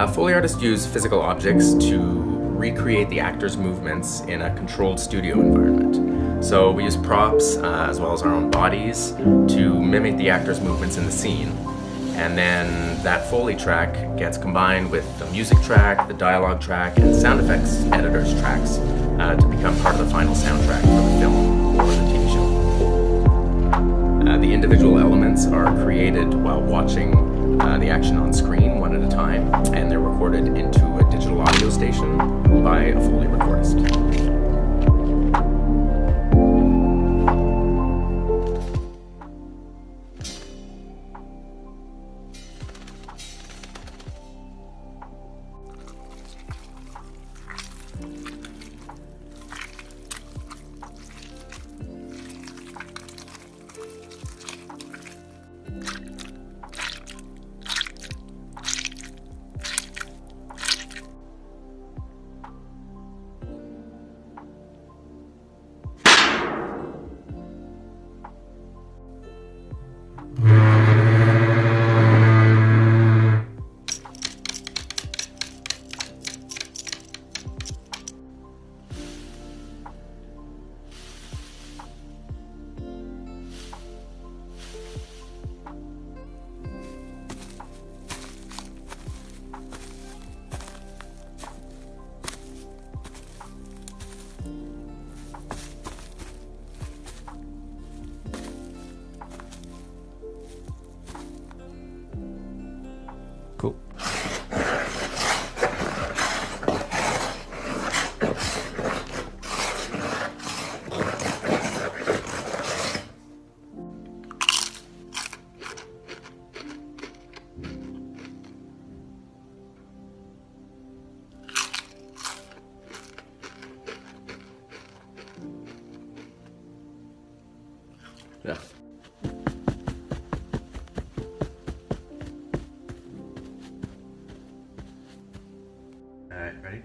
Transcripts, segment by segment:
Foley artists use physical objects to recreate the actor's movements in a controlled studio environment. So we use props as well as our own bodies to mimic the actor's movements in the scene. And then that Foley track gets combined with the music track, the dialogue track, and sound effects editor's tracks to become part of the final soundtrack for the film or the TV show. The individual elements are created while watching the action on screen one at a time, and they're recorded into a digital audio station by a Foley recordist. Cool. Yeah. Alright, ready?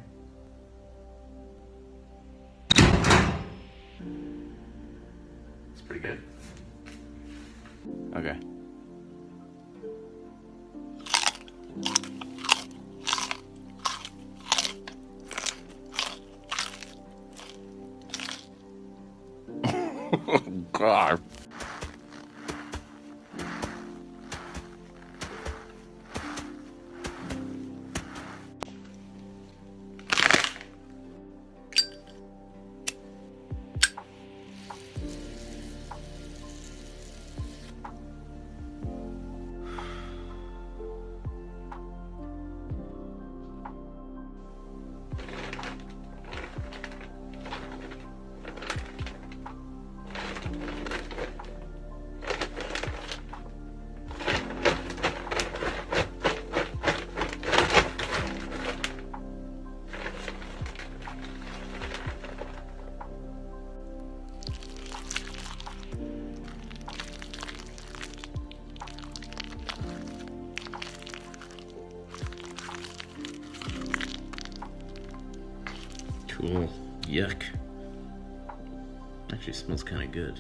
It's pretty good. Okay. Oh, God. Cool. Yuck. Actually smells kind of good.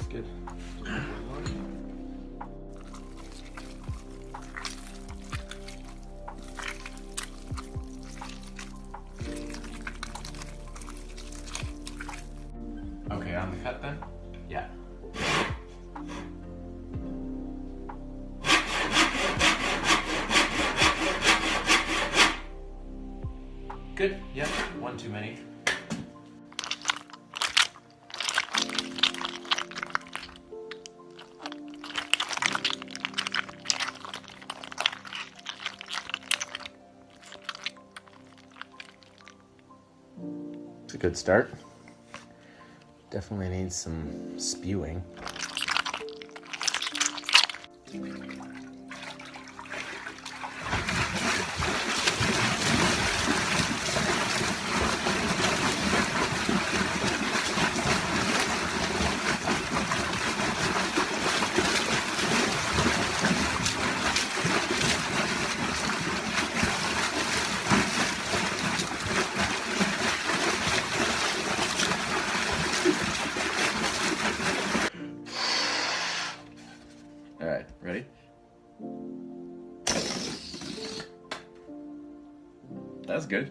Good. Okay, on the cut then? Yeah. Good, yeah, one too many. It's a good start. Definitely needs some spewing. All right, ready? That's good.